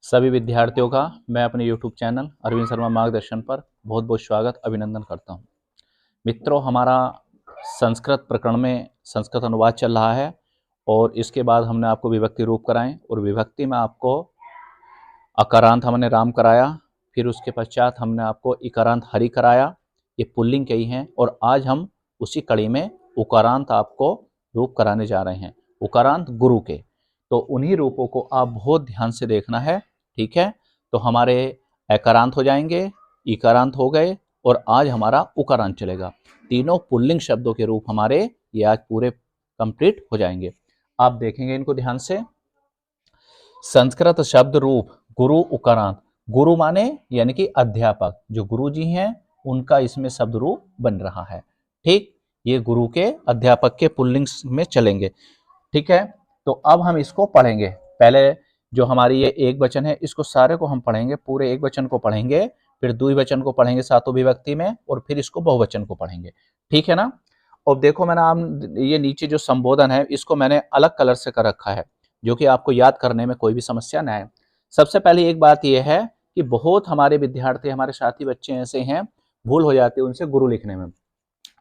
सभी विद्यार्थियों का मैं अपने YouTube चैनल अरविंद शर्मा मार्गदर्शन पर बहुत बहुत स्वागत अभिनंदन करता हूं। मित्रों, हमारा संस्कृत प्रकरण में संस्कृत अनुवाद चल रहा है और इसके बाद हमने आपको विभक्ति रूप कराएं और विभक्ति में आपको अकारांत हमने राम कराया, फिर उसके पश्चात हमने आपको इकारांत हरि कराया। ये पुल्लिंग कई हैं और आज हम उसी कड़ी में उकारांत आपको रूप कराने जा रहे हैं, उकारांत गुरु के। तो उन्हीं रूपों को आप बहुत ध्यान से देखना है, ठीक है। तो हमारे एकारांत हो जाएंगे, इकारांत हो गए और आज हमारा उकारांत चलेगा। तीनों पुल्लिंग शब्दों के रूप हमारे ये आज पूरे कंप्लीट हो जाएंगे। आप देखेंगे इनको ध्यान से। संस्कृत शब्द रूप गुरु उकारांत। गुरु माने यानी कि अध्यापक, जो गुरु जी हैं उनका इसमें शब्द रूप बन रहा है। ठीक, ये गुरु के अध्यापक के पुल्लिंग में चलेंगे। ठीक है, तो अब हम इसको पढ़ेंगे। पहले जो हमारी ये एक वचन है इसको सारे को हम पढ़ेंगे, पूरे एक वचन को पढ़ेंगे, फिर द्विवचन को पढ़ेंगे सातों विभक्ति में, और फिर इसको बहुवचन को पढ़ेंगे। ठीक है ना। और देखो मैंने ये नीचे जो संबोधन है इसको मैंने अलग कलर से कर रखा है, जो कि आपको याद करने में कोई भी समस्या न आए। सबसे पहले एक बात यह है कि बहुत हमारे विद्यार्थी, हमारे साथी बच्चे ऐसे हैं, भूल हो जाती है उनसे गुरु लिखने में।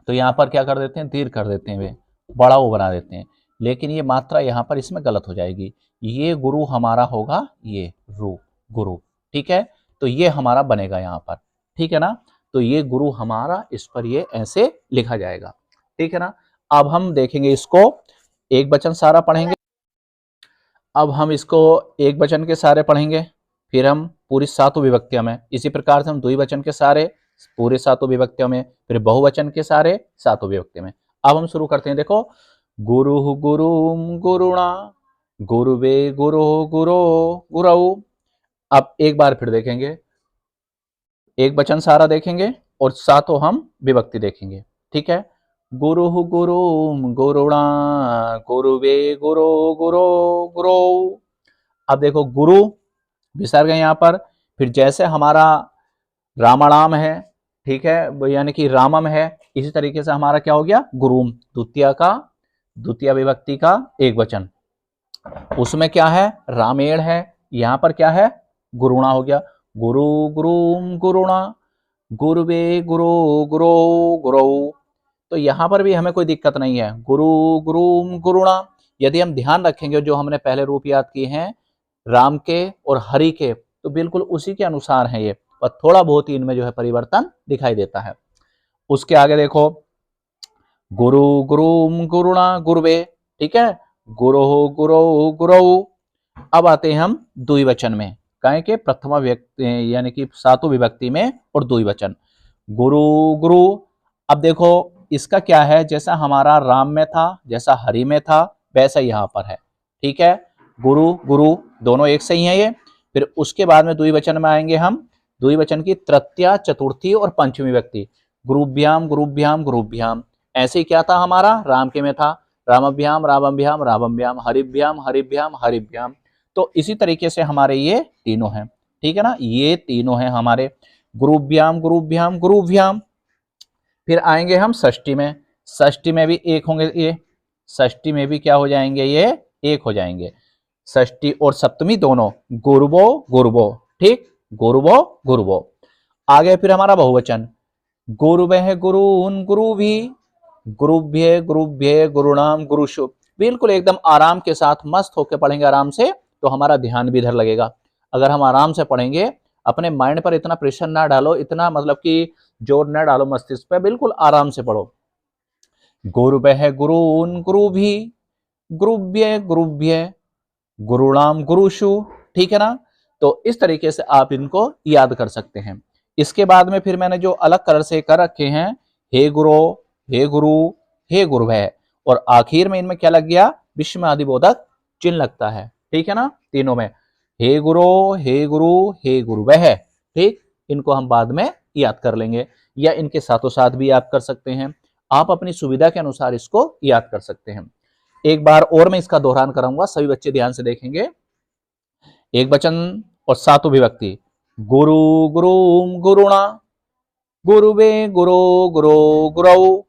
तो यहाँ पर क्या कर देते हैं, दीर्घ कर देते हैं, वे बड़ा वो बना देते हैं, लेकिन ये मात्रा यहाँ पर इसमें गलत हो जाएगी। ये गुरु हमारा होगा, ये रू गुरु। ठीक है, तो ये हमारा बनेगा यहाँ पर। ठीक है ना, तो ये गुरु हमारा, इस पर ये ऐसे लिखा जाएगा। ठीक है ना। अब हम देखेंगे इसको, एक वचन सारा पढ़ेंगे। अब हम इसको एक वचन के सारे पढ़ेंगे, फिर हम पूरी सातों विभक्तियों में, इसी प्रकार से हम द्विवचन के सारे पूरे सातों विभक्तियों में, फिर बहुवचन के सारे सातों विभक्तियों में। अब हम शुरू करते हैं। देखो, गुरु गुरुम गुरुणा, गुरुवे गुरु गुरो गुरु। अब एक बार फिर देखेंगे, एक वचन सारा देखेंगे और सातों हम विभक्ति देखेंगे। ठीक है, गुरु गुरुम गुरुणा, गुरुवे गुरु गुरो गुरो। अब देखो, गुरु विसर्ग है यहाँ पर, फिर जैसे हमारा रामाणाम है, ठीक है, यानी कि रामम है, इसी तरीके से हमारा क्या हो गया, गुरुम, द्वितीय विभक्ति का एक वचन। उसमें क्या है, रामेण है, यहाँ पर क्या है, गुरुणा हो गया। गुरु गुरुम गुरुणा, गुरुवे गुरु गुरो गुरु। तो यहाँ पर भी हमें कोई दिक्कत नहीं है, गुरु गुरुम गुरुणा। यदि हम ध्यान रखेंगे जो हमने पहले रूप याद किए हैं राम के और हरि के, तो बिल्कुल उसी के अनुसार है ये, पर थोड़ा बहुत ही इनमें जो है परिवर्तन दिखाई देता है। उसके आगे देखो, गुरु गुरुम गुरुणा गुरुवे। ठीक है, गुरु गुरु गुरु। अब आते हैं हम द्विवचन में, कहें कि प्रथमा व्यक्ति यानी कि सातों विभक्ति में और द्विवचन, गुरु गुरु। अब देखो इसका क्या है, जैसा हमारा राम में था, जैसा हरि में था, वैसा यहाँ पर है। ठीक है, गुरु गुरु दोनों एक से ही है ये। फिर उसके बाद में द्विवचन में आएंगे हम, द्विवचन की तृतीया, चतुर्थी और पंचमी व्यक्ति, गुरुभ्याम गुरुभ्याम गुरुभ्याम। ऐसे ही क्या था हमारा, राम के में था, रामभ्याम रामभ्याम रामभ्याम, हरिभ्याम हरिभ्याम हरिभ्याम। तो इसी तरीके से हमारे ये तीनों हैं। ठीक है ना, ये तीनों हैं हमारे, गुरुभ्याम गुरुभ्याम गुरुभ्याम। फिर आएंगे हम षष्ठी में, षष्ठी में भी एक होंगे, ये षष्ठी में भी क्या हो जाएंगे, ये एक हो जाएंगे। षष्ठी और सप्तमी दोनों, गुरुवो गुरुवो। ठीक, गुरुवो गुरुवो। आगे फिर हमारा बहुवचन, गुरुवः गुरून् गुरुभिः, गुरुभ्ये गुरुभ्ये गुरुणाम गुरुषु। बिल्कुल एकदम आराम के साथ मस्त होकर पढ़ेंगे आराम से, तो हमारा ध्यान भी इधर लगेगा। अगर हम आराम से पढ़ेंगे, अपने माइंड पर इतना प्रेशर ना डालो, इतना मतलब कि जोर ना डालो मस्तिष्क पे, बिल्कुल आराम से पढ़ो। गुरुवः गुरून् गुरुभिः, गुरुभ्ये गुरुभ्ये गुरुणाम गुरुषु। ठीक है ना, तो इस तरीके से आप इनको याद कर सकते हैं। इसके बाद में फिर मैंने जो अलग कलर से कर रखे हैं, हे गुरु, हे गुरु, हे गुरुभय, और आखिर में इनमें क्या लग गया, विस्मय आदिबोधक चिन्ह लगता है। ठीक है ना, तीनों में, हे गुरु हे गुरु हे गुरुभय। ठीक, इनको हम बाद में याद कर लेंगे, या इनके साथों साथ भी याद कर सकते हैं। आप अपनी सुविधा के अनुसार इसको याद कर सकते हैं। एक बार और मैं इसका दोहरान कराऊंगा, सभी बच्चे ध्यान से देखेंगे। एक वचन और सातों विभक्ति, गुरु गुरुम गुरुणा, गुरुवे गुरु गुरो गुरु।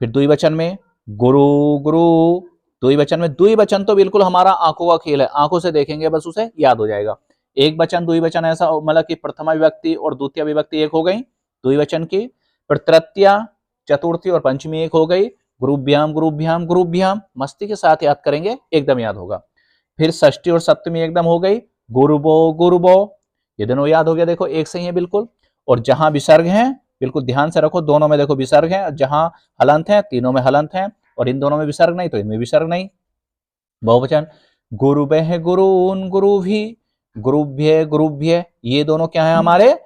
फिर द्विवचन में, गुरु गुरु द्विवचन में द्विवचन तो बिल्कुल हमारा आंखों का खेल है, आंखों से देखेंगे बस उसे याद हो जाएगा। एक वचन द्विवचन ऐसा मतलब कि प्रथमा विभक्ति और द्वितीय विभक्ति एक हो गई द्विवचन की, फिर तृतीया चतुर्थी और पंचमी एक हो गई, गुरुभ्याम गुरुभ्याम गुरुभ्याम, मस्ती के साथ याद करेंगे एकदम याद होगा। फिर षष्ठी और सप्तमी एकदम हो गई, गुरुबो गुरुबो, ये दोनों याद हो गया, देखो एक सही है बिल्कुल। और जहां विसर्ग है बिल्कुल ध्यान से रखो, दोनों में देखो विसर्ग है, जहां हलंत है तीनों में हलंत है, और इन दोनों में विसर्ग नहीं तो इनमें विसर्ग नहीं। बहुवचन गुरुभ्य गुरुन गुरुभि, गुरुभ्य गुरुभ्य, ये दोनों क्या है हमारे,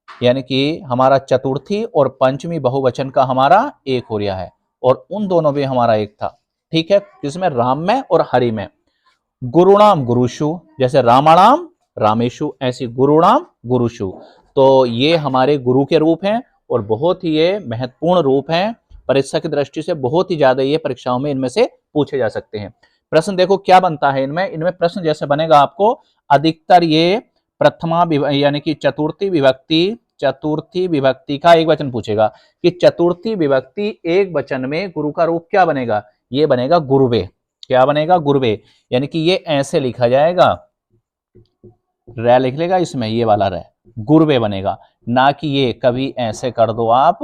यानी कि हमारा चतुर्थी और पंचमी बहुवचन का हमारा एक हो रहा है, और उन दोनों में हमारा एक था। ठीक है, किसमें, राम में और हरि में। गुरुणाम गुरुषु, जैसे रामाणाम रामेशु, ऐसी गुरुणाम गुरुषु, तो ये हमारे गुरु के रूप हैं और बहुत ही ये महत्वपूर्ण रूप हैं, परीक्षा की दृष्टि से बहुत ही ज्यादा ये परीक्षाओं में इनमें से पूछे जा सकते हैं। प्रश्न देखो क्या बनता है इनमें, इनमें प्रश्न जैसे बनेगा आपको, अधिकतर ये प्रथमा यानी कि चतुर्थी विभक्ति का एक वचन पूछेगा कि चतुर्थी विभक्ति एक वचन में गुरु का रूप क्या बनेगा, ये बनेगा गुरुवे। क्या बनेगा, गुरुवे, यानी कि ये ऐसे लिखा जाएगा, रै लिख लेगा इसमें, ये वाला रै गुरुवे बनेगा, ना कि ये कभी ऐसे कर दो आप,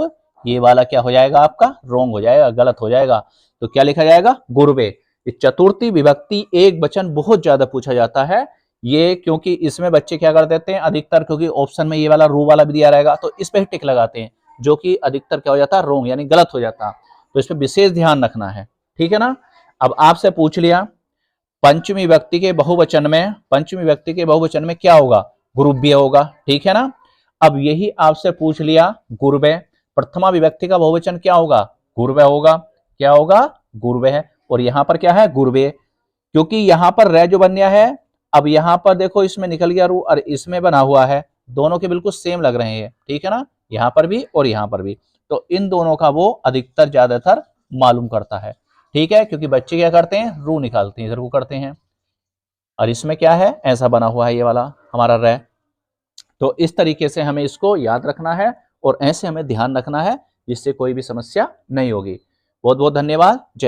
ये वाला क्या हो जाएगा आपका, रोंग हो जाएगा, गलत हो जाएगा। तो क्या लिखा जाएगा, गुरुवे। चतुर्थी विभक्ति एक वचन बहुत ज्यादा पूछा जाता है ये, क्योंकि इसमें बच्चे क्या कर देते हैं अधिकतर, क्योंकि ऑप्शन में ये वाला रू वाला भी दिया रहेगा तो इस पे टिक लगाते हैं, जो कि अधिकतर क्या हो जाता है, रोंग यानी गलत हो जाता। तो इस पे विशेष ध्यान रखना है, ठीक है ना। अब आपसे पूछ लिया पंचमी विभक्ति के बहुवचन में, पंचमी विभक्ति के बहुवचन में क्या होगा, गुरुभ्य होगा, ठीक है ना। अब यही आपसे पूछ लिया गुरुभ्य, प्रथमा विभक्ति का बहुवचन क्या होगा, गुरुभ्य होगा, क्या होगा, गुरुभ्य है, और यहां पर क्या है, गुरुभ्य, क्योंकि यहां पर रै जो बन गया है, अब यहां पर देखो इसमें निकल गया रू और इसमें बना हुआ है, दोनों के बिल्कुल सेम लग रहे हैं, ठीक है ना, यहां पर भी और यहां पर भी, तो इन दोनों का वो अधिकतर ज्यादातर मालूम करता है, ठीक है, क्योंकि बच्चे क्या करते हैं, रू निकालते हैं, इधर को करते हैं, और इसमें क्या है, ऐसा बना हुआ है ये वाला हमारा रै। तो इस तरीके से हमें इसको याद रखना है और ऐसे हमें ध्यान रखना है, जिससे कोई भी समस्या नहीं होगी। बहुत बहुत धन्यवाद। जय